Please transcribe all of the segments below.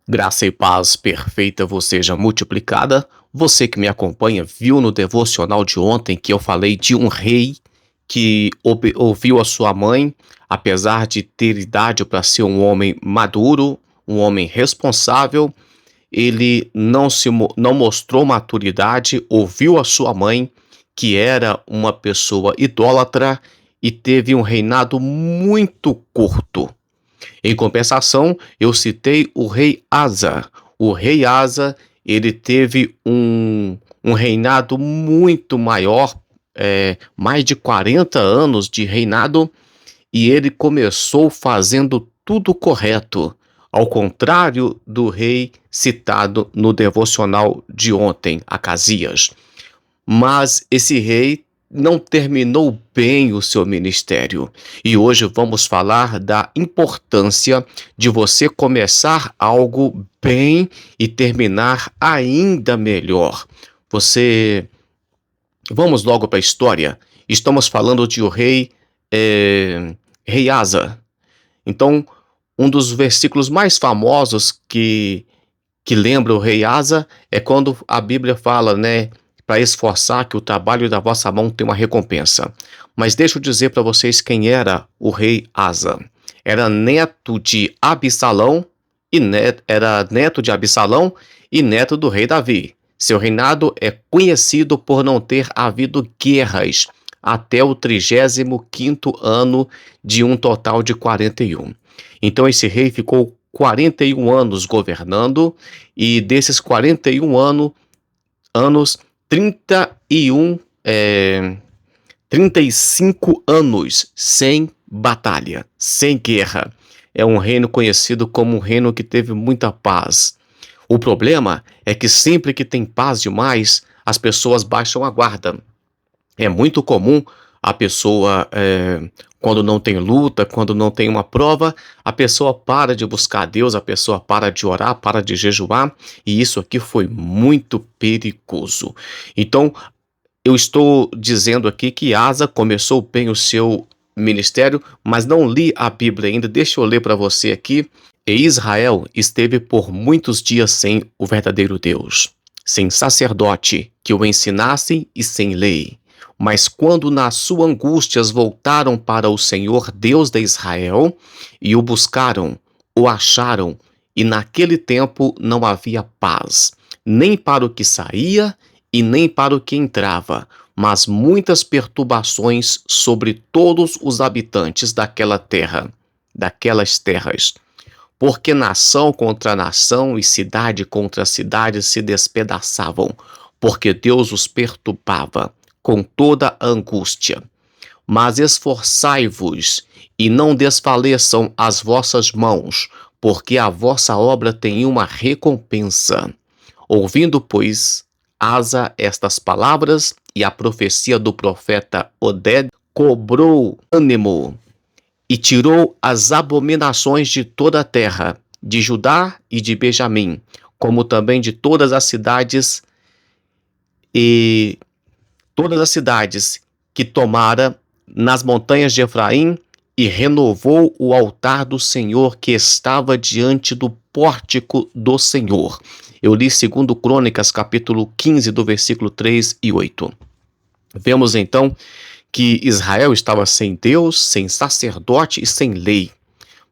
Graça e paz perfeita vos seja multiplicada. Você que me acompanha viu no devocional de ontem que eu falei de um rei que ouviu a sua mãe, apesar de ter idade para ser um homem maduro, um homem responsável. Ele não mostrou maturidade, ouviu a sua mãe, que era uma pessoa idólatra, e teve um reinado muito curto. Em compensação, eu citei o rei Asa. O rei Asa, ele teve um reinado muito maior, mais de 40 anos de reinado, e ele começou fazendo tudo correto, ao contrário do rei citado no devocional de ontem, Acasias. Mas esse rei não terminou bem o seu ministério. E hoje vamos falar da importância de você começar algo bem e terminar ainda melhor. Você. Vamos logo para a história. Estamos falando de o rei, rei Asa. Então, um dos versículos mais famosos que lembra o rei Asa é quando a Bíblia fala, né, para esforçar que o trabalho da vossa mão tem uma recompensa. Mas deixa eu dizer para vocês quem era o rei Asa. Era neto de Absalão era neto de Absalão e neto do rei Davi. Seu reinado é conhecido por não ter havido guerras até o 35º ano de um total de 41. Então esse rei ficou 41 anos governando, e desses 41 anos 31, 35 anos sem batalha, sem guerra. É um reino conhecido como um reino que teve muita paz. O problema é que sempre que tem paz demais, as pessoas baixam a guarda. É muito comum a pessoa, quando não tem luta, quando não tem uma prova, a pessoa para de buscar a Deus, a pessoa para de orar, para de jejuar, e isso aqui foi muito perigoso. Então, eu estou dizendo aqui que Asa começou bem o seu ministério, mas não li a Bíblia ainda. Deixa eu ler para você aqui. E Israel esteve por muitos dias sem o verdadeiro Deus, sem sacerdote que o ensinasse e sem lei. Mas quando nas suas angústias voltaram para o Senhor Deus de Israel e o buscaram, o acharam, e naquele tempo não havia paz, nem para o que saía e nem para o que entrava, mas muitas perturbações sobre todos os habitantes daquela terra, daquelas terras. Porque nação contra nação e cidade contra cidade se despedaçavam, porque Deus os perturbava com toda a angústia. Mas esforçai-vos e não desfaleçam as vossas mãos, porque a vossa obra tem uma recompensa. Ouvindo, pois, Asa estas palavras e a profecia do profeta Oded, cobrou ânimo e tirou as abominações de toda a terra, de Judá e de Benjamim, como também de todas as cidades que tomara nas montanhas de Efraim, e renovou o altar do Senhor que estava diante do pórtico do Senhor. Eu li 2 Crônicas, capítulo 15, do versículo 3 e 8. Vemos então que Israel estava sem Deus, sem sacerdote e sem lei.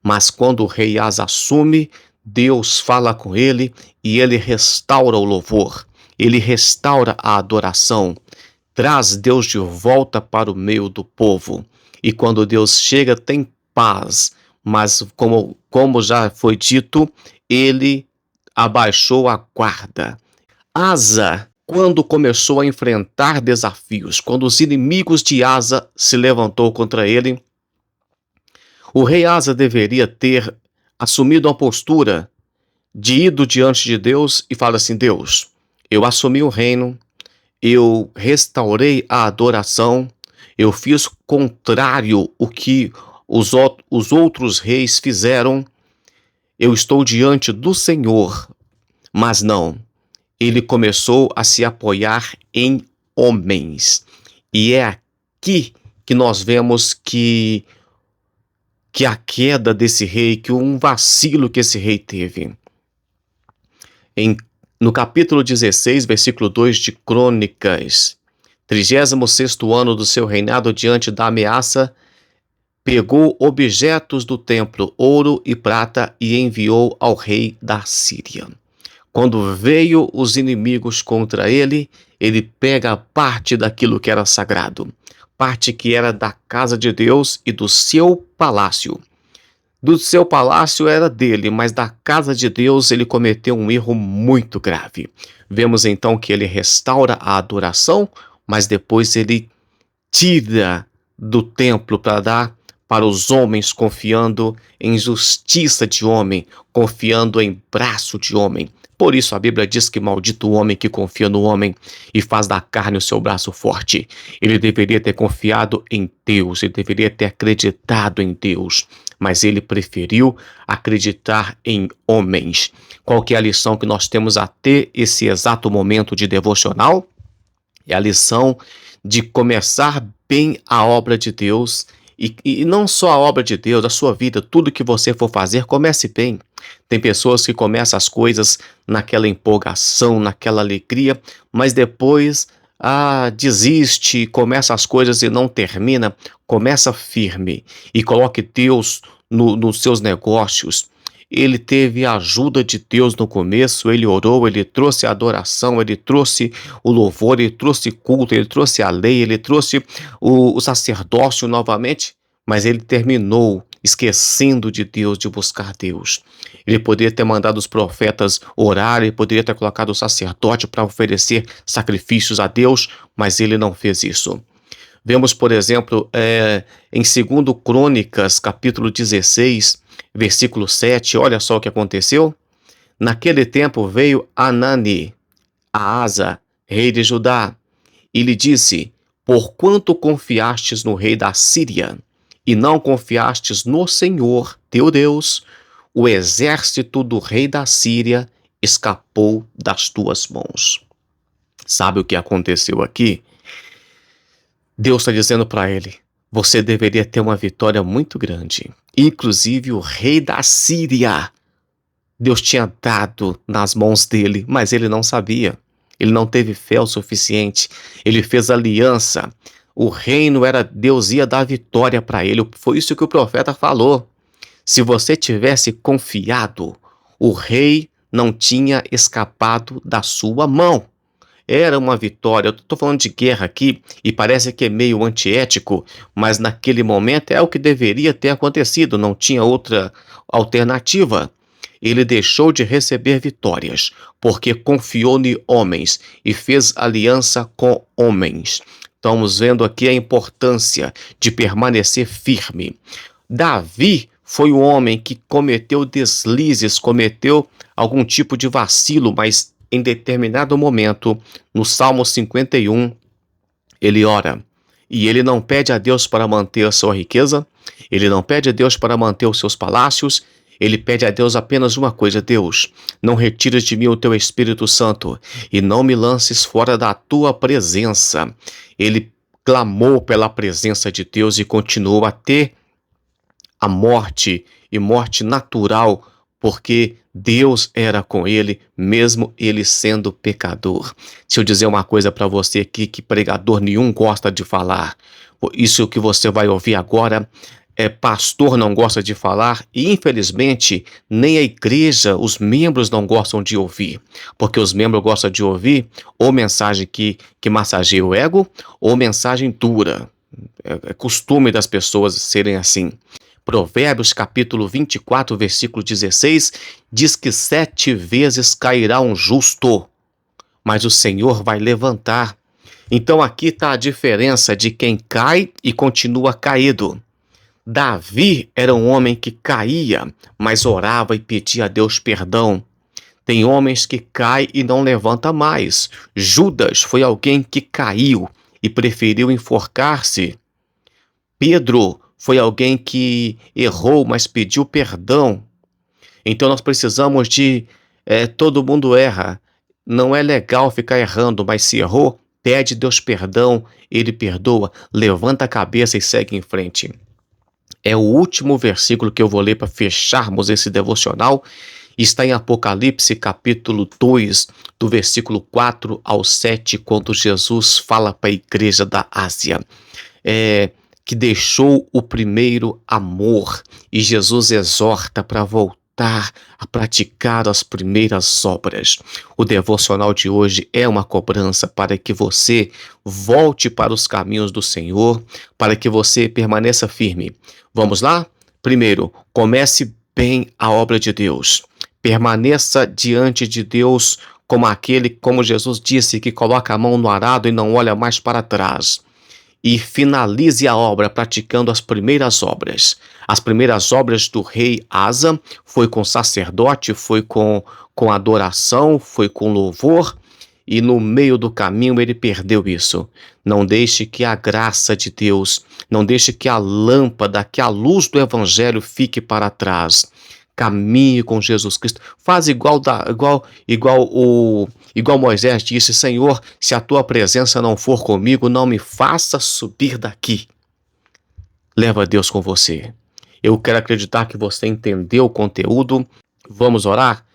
Mas quando o rei Asa assume, Deus fala com ele e ele restaura o louvor. Ele restaura a adoração, traz Deus de volta para o meio do povo. E quando Deus chega, tem paz. Mas como já foi dito, ele abaixou a guarda. Asa, quando começou a enfrentar desafios, quando os inimigos de Asa se levantou contra ele, o rei Asa deveria ter assumido uma postura de ido diante de Deus e falar assim: Deus, eu assumi o reino, eu restaurei a adoração, eu fiz contrário o que os outros reis fizeram, eu estou diante do Senhor. Mas não, ele começou a se apoiar em homens. E é aqui que nós vemos que a queda desse rei, que um vacilo que esse rei teve. Em, no capítulo 16, versículo 2 de Crônicas, 36º ano do seu reinado, diante da ameaça, pegou objetos do templo, ouro e prata, e enviou ao rei da Síria. Quando veio os inimigos contra ele, ele pega parte daquilo que era sagrado, parte que era da casa de Deus e do seu palácio. Do seu palácio era dele, mas da casa de Deus ele cometeu um erro muito grave. Vemos então que ele restaura a adoração, mas depois ele tira do templo para dar para os homens, confiando em justiça de homem, confiando em braço de homem. Por isso a Bíblia diz que maldito o homem que confia no homem e faz da carne o seu braço forte. Ele deveria ter confiado em Deus, ele deveria ter acreditado em Deus, mas ele preferiu acreditar em homens. Qual que é a lição que nós temos a ter esse exato momento de devocional? É a lição de começar bem a obra de Deus, e não só a obra de Deus, a sua vida, tudo que você for fazer, comece bem. Tem pessoas que começam as coisas naquela empolgação, naquela alegria, mas depois desiste, começa as coisas e não termina. Começa firme e coloque Deus nos seus negócios. Ele teve a ajuda de Deus no começo, ele orou, ele trouxe a adoração, ele trouxe o louvor, ele trouxe culto, ele trouxe a lei, ele trouxe o sacerdócio novamente, mas ele terminou esquecendo de Deus, de buscar Deus. Ele poderia ter mandado os profetas orar, ele poderia ter colocado o sacerdote para oferecer sacrifícios a Deus, mas ele não fez isso. Vemos, por exemplo, em 2 Crônicas, capítulo 16, versículo 7, olha só o que aconteceu. Naquele tempo veio Anani, a Asa, rei de Judá, e lhe disse: porquanto confiastes no rei da Síria, e não confiastes no Senhor, teu Deus, o exército do rei da Síria escapou das tuas mãos. Sabe o que aconteceu aqui? Deus está dizendo para ele: você deveria ter uma vitória muito grande. Inclusive o rei da Síria, Deus tinha dado nas mãos dele, mas ele não sabia. Ele não teve fé o suficiente. Ele fez aliança. O reino era, Deus ia dar vitória para ele. Foi isso que o profeta falou. Se você tivesse confiado, o rei não tinha escapado da sua mão. Era uma vitória. Eu estou falando de guerra aqui e parece que é meio antiético, mas naquele momento é o que deveria ter acontecido, não tinha outra alternativa. Ele deixou de receber vitórias porque confiou em homens e fez aliança com homens. Estamos vendo aqui a importância de permanecer firme. Davi foi o homem que cometeu deslizes, cometeu algum tipo de vacilo, mas em determinado momento, no Salmo 51, ele ora, e ele não pede a Deus para manter a sua riqueza, ele não pede a Deus para manter os seus palácios, ele pede a Deus apenas uma coisa: Deus, não retires de mim o teu Espírito Santo e não me lances fora da tua presença. Ele clamou pela presença de Deus e continuou a ter a morte, e morte natural, porque Deus era com ele, mesmo ele sendo pecador. Se eu dizer uma coisa para você aqui que pregador nenhum gosta de falar, isso que você vai ouvir agora, pastor não gosta de falar, e infelizmente nem a igreja, os membros não gostam de ouvir, porque os membros gostam de ouvir ou mensagem que massageia o ego, ou mensagem dura. É costume das pessoas serem assim. Provérbios capítulo 24, versículo 16, diz que 7 vezes cairá um justo, mas o Senhor vai levantar. Então aqui está a diferença de quem cai e continua caído. Davi era um homem que caía, mas orava e pedia a Deus perdão. Tem homens que caem e não levanta mais. Judas foi alguém que caiu e preferiu enforcar-se. Pedro foi alguém que errou, mas pediu perdão. Então nós precisamos de... todo mundo erra. Não é legal ficar errando, mas se errou, pede Deus perdão, ele perdoa, levanta a cabeça e segue em frente. É o último versículo que eu vou ler para fecharmos esse devocional. Está em Apocalipse capítulo 2, do versículo 4 ao 7, quando Jesus fala para a igreja da Ásia, que deixou o primeiro amor, e Jesus exorta para voltar a praticar as primeiras obras. O devocional de hoje é uma cobrança para que você volte para os caminhos do Senhor, para que você permaneça firme. Vamos lá? Primeiro, comece bem a obra de Deus. Permaneça diante de Deus como Jesus disse, que coloca a mão no arado e não olha mais para trás. E finalize a obra praticando as primeiras obras. As primeiras obras do rei Asa foi com sacerdote, foi com adoração, foi com louvor, e no meio do caminho ele perdeu isso. Não deixe que a graça de Deus, não deixe que a lâmpada, que a luz do evangelho fique para trás. Caminhe com Jesus Cristo. Faz igual Moisés disse: Senhor, se a tua presença não for comigo, não me faça subir daqui. Leva Deus com você. Eu quero acreditar que você entendeu o conteúdo. Vamos orar?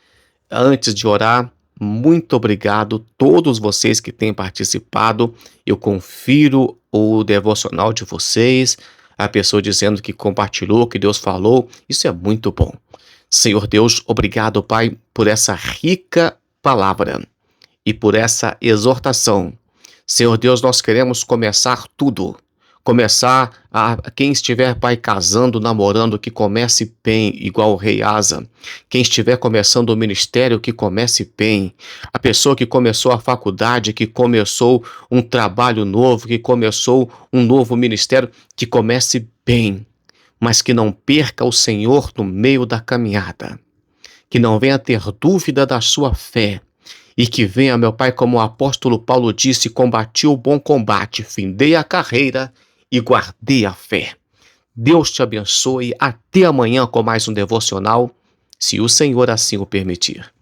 Antes de orar, muito obrigado a todos vocês que têm participado. Eu confiro o devocional de vocês, a pessoa dizendo que compartilhou, que Deus falou. Isso é muito bom. Senhor Deus, obrigado, Pai, por essa rica palavra e por essa exortação. Senhor Deus, nós queremos começar tudo. Começar quem estiver, Pai, casando, namorando, que comece bem, igual o rei Asa. Quem estiver começando o ministério, que comece bem. A pessoa que começou a faculdade, que começou um trabalho novo, que começou um novo ministério, que comece bem, mas que não perca o Senhor no meio da caminhada. Que não venha ter dúvida da sua fé. E que venha, meu Pai, como o apóstolo Paulo disse: combati o bom combate, findei a carreira e guardei a fé. Deus te abençoe. Até amanhã com mais um devocional, se o Senhor assim o permitir.